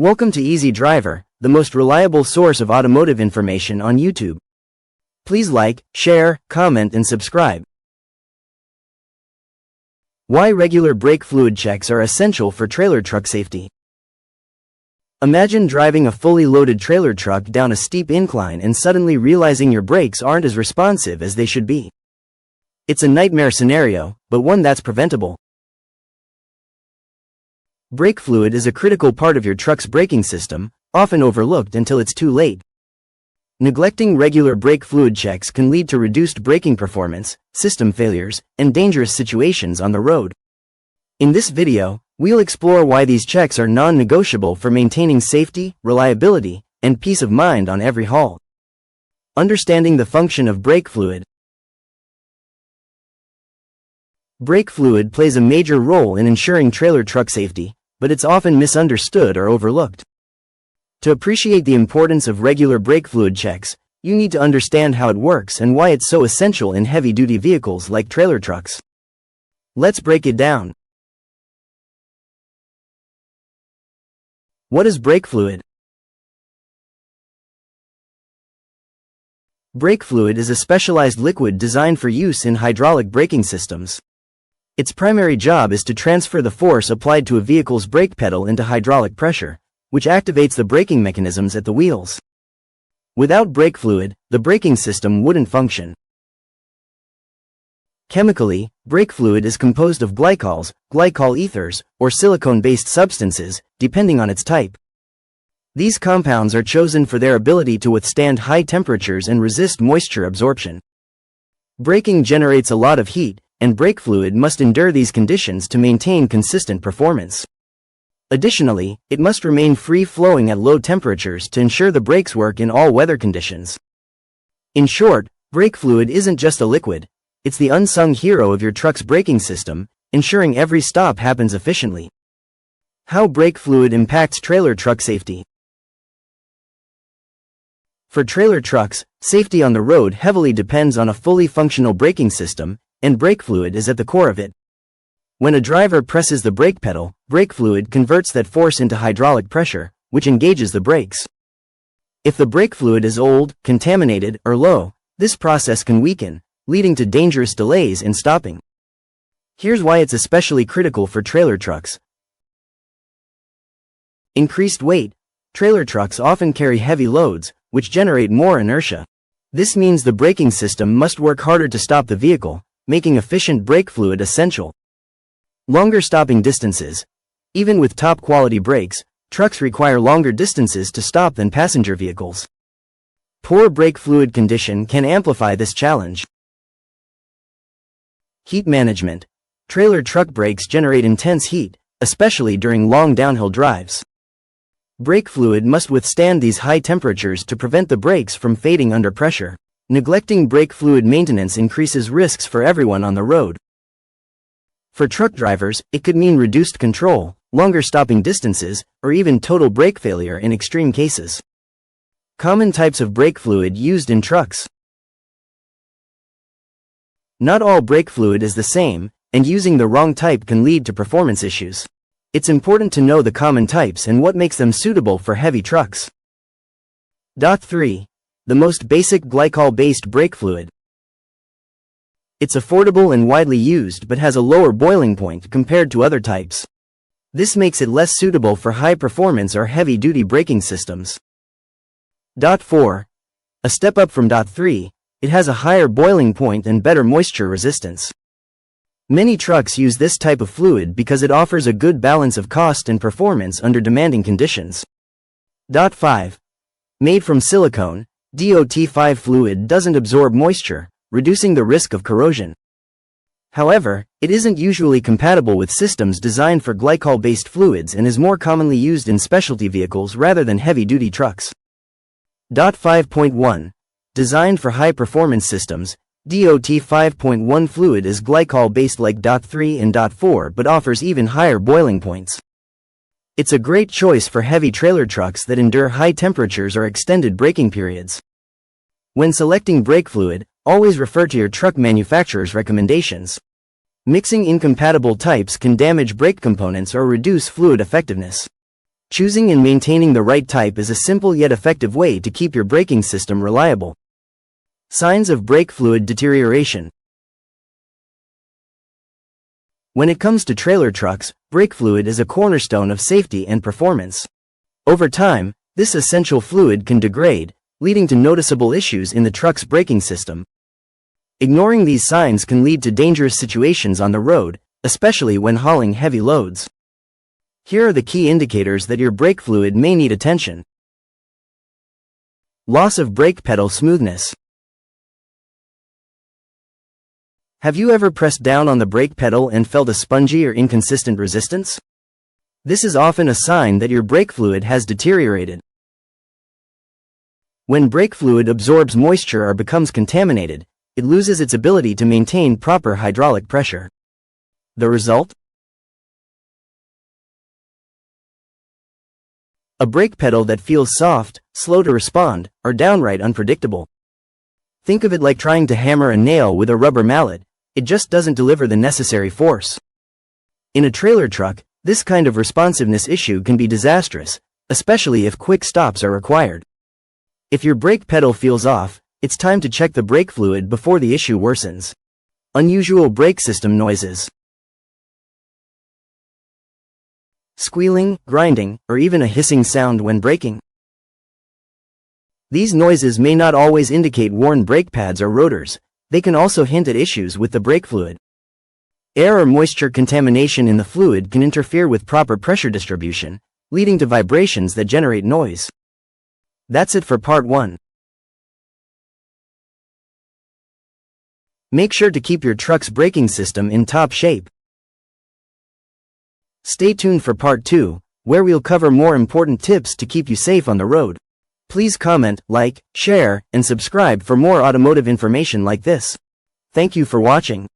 Welcome to Easy Driver, the most reliable source of automotive information on YouTube. Please like, share, comment and subscribe. Why regular brake fluid checks are essential for trailer truck safety. Imagine driving a fully loaded trailer truck down a steep incline and suddenly realizing your brakes aren't as responsive as they should be. It's a nightmare scenario, but one that's preventable. Brake fluid is a critical part of your truck's braking system, often overlooked until it's too late. Neglecting regular brake fluid checks can lead to reduced braking performance, system failures, and dangerous situations on the road. In this video, we'll explore why these checks are non-negotiable for maintaining safety, reliability, and peace of mind on every haul. Understanding the function of brake fluid. Brake fluid plays a major role in ensuring trailer truck safety, but it's often misunderstood or overlooked. To appreciate the importance of regular brake fluid checks, you need to understand how it works and why it's so essential in heavy-duty vehicles like trailer trucks. Let's break it down. What is brake fluid? Brake fluid is a specialized liquid designed for use in hydraulic braking systems. Its primary job is to transfer the force applied to a vehicle's brake pedal into hydraulic pressure, which activates the braking mechanisms at the wheels. Without brake fluid, the braking system wouldn't function. Chemically, brake fluid is composed of glycols, glycol ethers, or silicone-based substances, depending on its type. These compounds are chosen for their ability to withstand high temperatures and resist moisture absorption. Braking generates a lot of heat, and brake fluid must endure these conditions to maintain consistent performance. Additionally, it must remain free-flowing at low temperatures to ensure the brakes work in all weather conditions. In short, brake fluid isn't just a liquid, it's the unsung hero of your truck's braking system, ensuring every stop happens efficiently. How brake fluid impacts trailer truck safety. For trailer trucks, safety on the road heavily depends on a fully functional braking system, and brake fluid is at the core of it. When a driver presses the brake pedal, brake fluid converts that force into hydraulic pressure, which engages the brakes. If the brake fluid is old, contaminated, or low, this process can weaken, leading to dangerous delays in stopping. Here's why it's especially critical for trailer trucks. Increased weight. Trailer trucks often carry heavy loads, which generate more inertia. This means the braking system must work harder to stop the vehicle, making efficient brake fluid essential. Longer stopping distances. Even with top-quality brakes, trucks require longer distances to stop than passenger vehicles. Poor brake fluid condition can amplify this challenge. Heat management. Trailer truck brakes generate intense heat, especially during long downhill drives. Brake fluid must withstand these high temperatures to prevent the brakes from fading under pressure. Neglecting brake fluid maintenance increases risks for everyone on the road. For truck drivers, it could mean reduced control, longer stopping distances, or even total brake failure in extreme cases. Common types of brake fluid used in trucks. Not all brake fluid is the same, and using the wrong type can lead to performance issues. It's important to know the common types and what makes them suitable for heavy trucks. 3. The most basic glycol-based brake fluid. It's affordable and widely used but has a lower boiling point compared to other types. This makes it less suitable for high-performance or heavy-duty braking systems. 4. A step up from 3, it has a higher boiling point and better moisture resistance. Many trucks use this type of fluid because it offers a good balance of cost and performance under demanding conditions. 5. Made from silicone, DOT5 fluid doesn't absorb moisture, reducing the risk of corrosion. However, it isn't usually compatible with systems designed for glycol-based fluids and is more commonly used in specialty vehicles rather than heavy-duty trucks. 5.1. Designed for high-performance systems, DOT 5.1 fluid is glycol-based like 3 and 4 but offers even higher boiling points. It's a great choice for heavy trailer trucks that endure high temperatures or extended braking periods. When selecting brake fluid, always refer to your truck manufacturer's recommendations. Mixing incompatible types can damage brake components or reduce fluid effectiveness. Choosing and maintaining the right type is a simple yet effective way to keep your braking system reliable. Signs of brake fluid deterioration. When it comes to trailer trucks, brake fluid is a cornerstone of safety and performance. Over time, this essential fluid can degrade, leading to noticeable issues in the truck's braking system. Ignoring these signs can lead to dangerous situations on the road, especially when hauling heavy loads. Here are the key indicators that your brake fluid may need attention. Loss of brake pedal smoothness. Have you ever pressed down on the brake pedal and felt a spongy or inconsistent resistance? This is often a sign that your brake fluid has deteriorated. When brake fluid absorbs moisture or becomes contaminated, it loses its ability to maintain proper hydraulic pressure. The result? A brake pedal that feels soft, slow to respond, or downright unpredictable. Think of it like trying to hammer a nail with a rubber mallet. It just doesn't deliver the necessary force. In a trailer truck, this kind of responsiveness issue can be disastrous, especially if quick stops are required. If your brake pedal feels off, it's time to check the brake fluid before the issue worsens. Unusual brake system noises. Squealing, grinding, or even a hissing sound when braking. These noises may not always indicate worn brake pads or rotors. They can also hint at issues with the brake fluid. Air or moisture contamination in the fluid can interfere with proper pressure distribution, leading to vibrations that generate noise. That's it for part 1. Make sure to keep your truck's braking system in top shape. Stay tuned for part 2, where we'll cover more important tips to keep you safe on the road. Please comment, like, share, and subscribe for more automotive information like this. Thank you for watching.